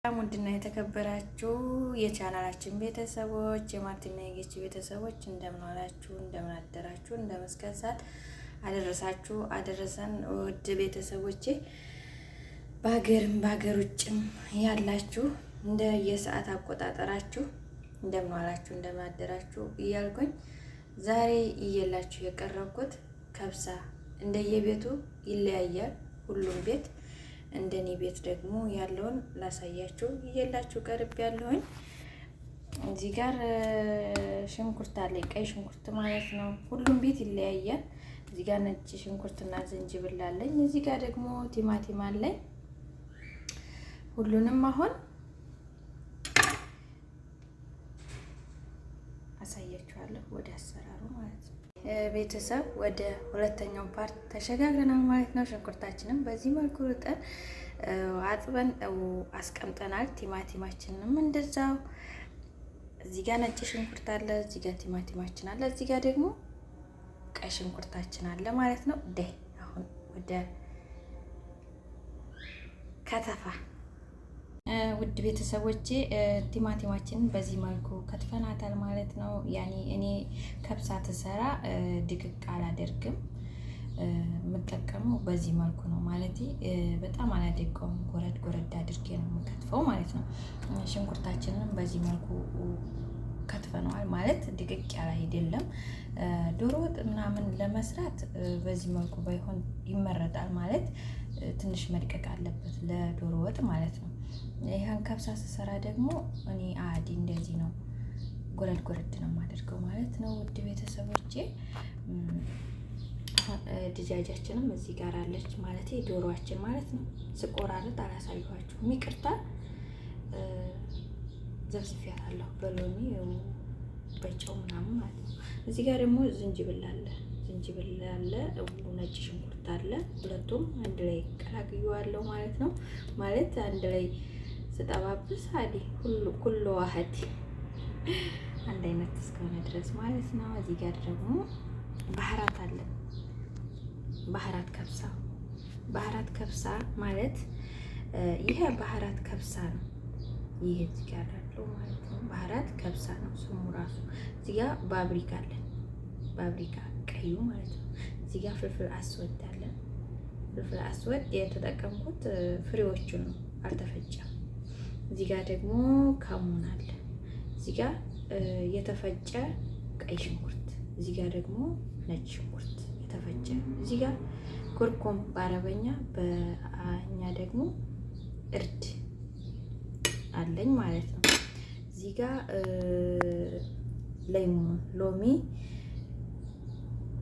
ውድና የተከበራችሁ የቻናላችን ቤተሰቦች የማርቲና የጌች ቤተሰቦች እንደምን ዋላችሁ፣ እንደምን አደራችሁ፣ እንደመስከን ሰዓት አደረሳችሁ አደረሰን። ውድ ቤተሰቦቼ በሀገርም በሀገር ውጭም ያላችሁ እንደ የሰዓት አቆጣጠራችሁ እንደምን ዋላችሁ፣ እንደምን አደራችሁ እያልኩኝ ዛሬ እየላችሁ የቀረብኩት ከብሳ እንደየቤቱ ይለያያል። ሁሉም ቤት እንደኔ ቤት ደግሞ ያለውን ላሳያችሁ እየላችሁ ቀርብ ያለሁኝ። እዚህ ጋር ሽንኩርት አለ፣ ቀይ ሽንኩርት ማለት ነው። ሁሉም ቤት ይለያያል። እዚህ ጋር ነጭ ሽንኩርትና ዝንጅብል አለኝ። እዚህ ጋር ደግሞ ቲማቲም አለኝ። ሁሉንም አሁን አሳያችኋለሁ ወደ አሰራሩ ማለት ነው። ቤተሰብ ወደ ሁለተኛው ፓርት ተሸጋግረናል ማለት ነው። ሽንኩርታችንን በዚህ መልኩ ርጠን አጥበን አስቀምጠናል። ቲማቲማችንንም እንደዛው። እዚህ ጋር ነጭ ሽንኩርት አለ፣ እዚህ ጋር ቲማቲማችን አለ፣ እዚህ ጋር ደግሞ ቀይ ሽንኩርታችን አለ ማለት ነው። አሁን ወደ ከተፋ ውድ ቤተሰቦቼ ቲማቲማችንን በዚህ መልኩ ከትፈናታል ማለት ነው። ያኔ እኔ ከብሳ ተሰራ ድቅቅ አላደርግም፣ የምጠቀመው በዚህ መልኩ ነው ማለት በጣም አላደቀውም፣ ጎረድ ጎረድ አድርጌ ነው የምከትፈው ማለት ነው። ሽንኩርታችንን በዚህ መልኩ ከትፈነዋል ማለት ድቅቅ ያለ አይደለም። ዶሮ ወጥ ምናምን ለመስራት በዚህ መልኩ ባይሆን ይመረጣል ማለት ትንሽ መድቀቅ አለበት ለዶሮ ወጥ ማለት ነው። ይሄን ከብሳ ስሰራ ደግሞ እኔ አዲ እንደዚህ ነው ጎረድ ጎረድ ነው የማደርገው ማለት ነው። ውድ ቤተሰቦቼ ድጃጃችንም እዚህ ጋር አለች ማለት ዶሮዋችን ማለት ነው። ስቆራረጥ አላሳየኋችሁም፣ ይቅርታ። ዘብዝፌያታለሁ በሎሚ በጨው ምናምን ማለት ነው። እዚህ ጋር ደግሞ ዝንጅብል አለ፣ ነጭ ሽንኩርት አለ። ሁለቱም አንድ ላይ ቀላቅየዋለሁ ማለት ነው። ማለት አንድ ላይ ስጠባብስ አዲ ሁሉ ዋህድ አንድ አይነት እስከሆነ ድረስ ማለት ነው። እዚህ ጋር ደግሞ ባህራት አለ። ባህራት ከብሳ ማለት ይሄ ባህራት ከብሳ ነው። ይሄ እዚህ ጋር ያለው ማለት ነው ባህራት ከብሳ ነው ስሙ ራሱ። እዚህ ጋር ባብሪካ ቀዩ ማለት ነው። እዚህ ጋር ፍልፍል አስወድ አለ። ፍልፍል አስወድ የተጠቀምኩት ፍሬዎቹን ነው፣ አልተፈጨም። እዚህ ጋር ደግሞ ካሙን አለ። እዚህ ጋር የተፈጨ ቀይ ሽንኩርት፣ እዚህ ጋር ደግሞ ነጭ ሽንኩርት የተፈጨ፣ እዚህ ጋር ኩርኩም በአረበኛ በእኛ ደግሞ እርድ አለኝ ማለት ነው። እዚህ ጋር ሎሚ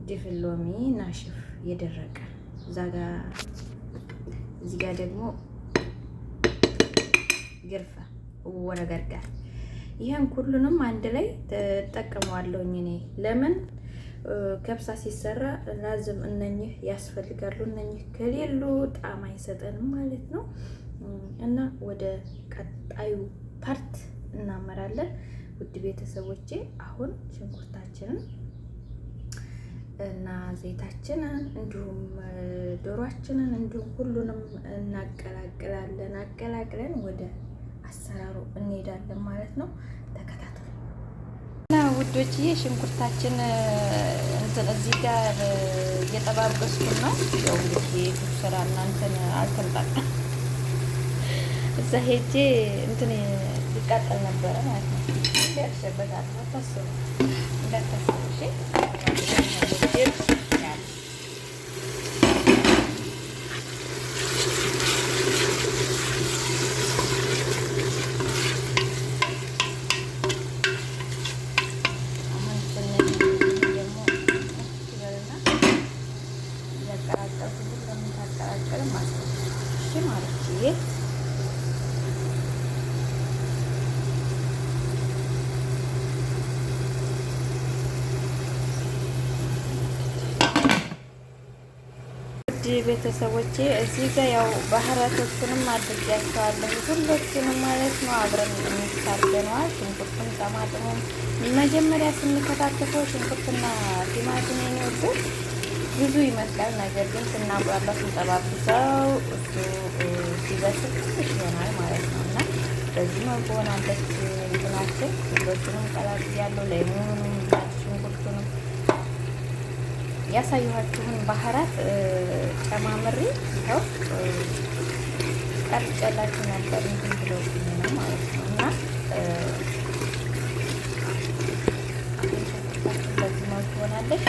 ድፍን ሎሚ ናሽፍ የደረቀ እዚህ ጋር ደግሞ ግርፋ ወረገርጋር። ይሄን ሁሉንም አንድ ላይ ተጠቀመዋለሁኝ እኔ። ለምን ከብሳ ሲሰራ ላዝም እነኚህ ያስፈልጋሉ። እነኚህ ከሌሉ ጣዕም አይሰጠንም ማለት ነው። እና ወደ ቀጣዩ ፓርት እናመራለን ውድ ቤተሰቦቼ። አሁን ሽንኩርታችንን እና ዘይታችንን እንዲሁም ዶሮአችንን እንዲሁም ሁሉንም እናቀላቅላለን። አቀላቅለን ወደ አሰራሩ እንሄዳለን ማለት ነው። ተከታተሉ እና ውዶችዬ ሽንኩርታችን እዚህ ጋር እየጠባበስኩ ነው። ያው እንግዲህ ስራ እናንተን አልተምጣጣም። እዛ ሄጄ ሊቃጠል ነበረ ማለት ነው። ያልሸበታል አታስቡ፣ እንዳታስቡ እሺ። ቤተሰቦቼ እዚህ ጋር ያው ባህራቶቹንም አድርጌያቸዋለሁ ሁሎቹንም ማለት ነው። አብረን እንታርገነዋል። ሽንኩርቱን ጠማጥሙን መጀመሪያ ስንከታተፈው ሽንኩርትና ቲማቲም የሚወዱ ብዙ ይመስላል። ነገር ግን ስናቁላላ ስንጠባብሰው እሱ ሲበስል ትንሽ ይሆናል ማለት ነው እና በዚህ መልኩ ሆናለች። እንትናችን ሁሎቹንም ቀላቅያለሁ። ሌሞኑንም ሽንኩርቱንም ያሳየኋችሁን ባህራት ጨማምሬ ይኸው ቀርጬላችሁ ነበር። እንትን ብሎብኝ ነው ማለት ነው። እና በዚህ መልኩ ሆናለች።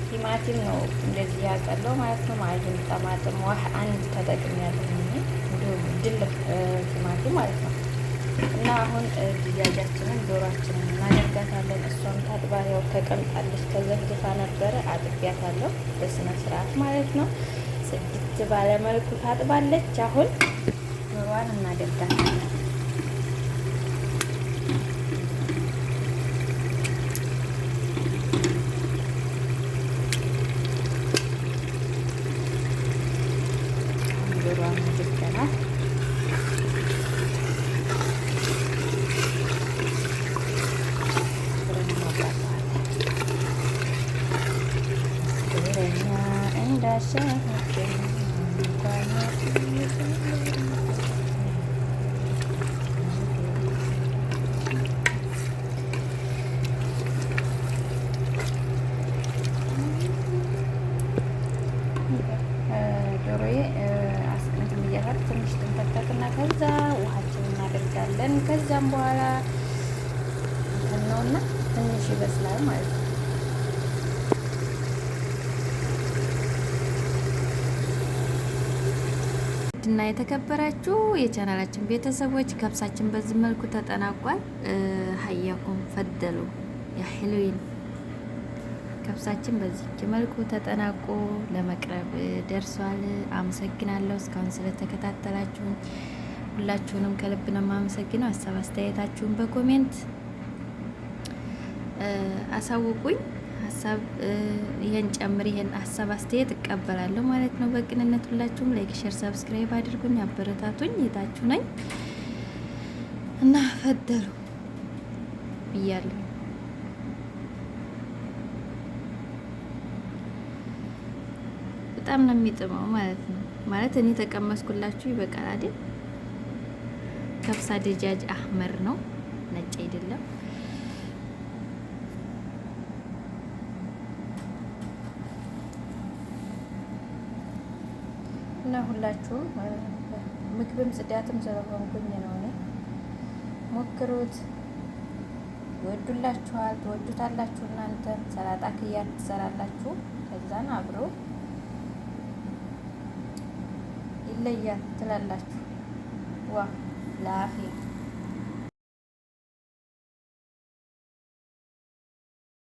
ቲማቲም ነው እንደዚህ ያቀለው ማለት ነው። ማጅን ጠማጥም ዋህ አንድ ተጠቅሜያለሁ እንዲሁም ድል ቲማቲም ማለት ነው። እና አሁን ድጃጃችንን ዶሯችንን እናደርጋታለን። እሷም ታጥባ ያው ተቀምጣለች፣ ተዘፍዝፋ ነበረ። አጥቢያታለሁ በስነ ስርዓት ማለት ነው። ጽድት ባለ መልኩ ታጥባለች። አሁን ዶሯን እናደርጋታለን። ዶሯን አድርገናል። ዶሮዬ አስቀምጥ ብያለሁ። ትንሽ ትንተክተክና ከዛ ውሃችንን እናደርጋለን። ከዛም በኋላ ነውና ትንሽ ይበስላል ማለት ነው። እና የተከበራችሁ የቻናላችን ቤተሰቦች ከብሳችን በዚህ መልኩ ተጠናቋል። ሀያኩም ፈደሉ ያህሉይን ከብሳችን በዚህ መልኩ ተጠናቆ ለመቅረብ ደርሷል። አመሰግናለሁ እስካሁን ስለተከታተላችሁን ሁላችሁንም ከልብ ነው የማመሰግነው። ሀሳብ አስተያየታችሁን በኮሜንት አሳውቁኝ። ሀሳብ ይሄን ጨምር፣ ይሄን ሀሳብ አስተያየት እቀበላለሁ ማለት ነው በቅንነት። ሁላችሁም ላይክ፣ ሼር፣ ሰብስክራይብ አድርጉኝ፣ አበረታቱኝ። የታችሁ ነኝ እና ፈደሉ ብያለሁ። በጣም ነው የሚጥመው ማለት ነው። ማለት እኔ ተቀመስኩላችሁ ይበቃል አይደል? ከብሳ ደጃጅ አህመር ነው፣ ነጭ አይደለም። እና ሁላችሁም ምግብም ጽዳትም ስለሆንኩኝ ነው እኔ ሞክሩት፣ ይወዱላችኋል፣ ትወዱታላችሁ። እናንተ ሰላጣ ክያር ትሰራላችሁ፣ ከዛን አብሮ ይለያል ትላላችሁ። ዋ ላፊ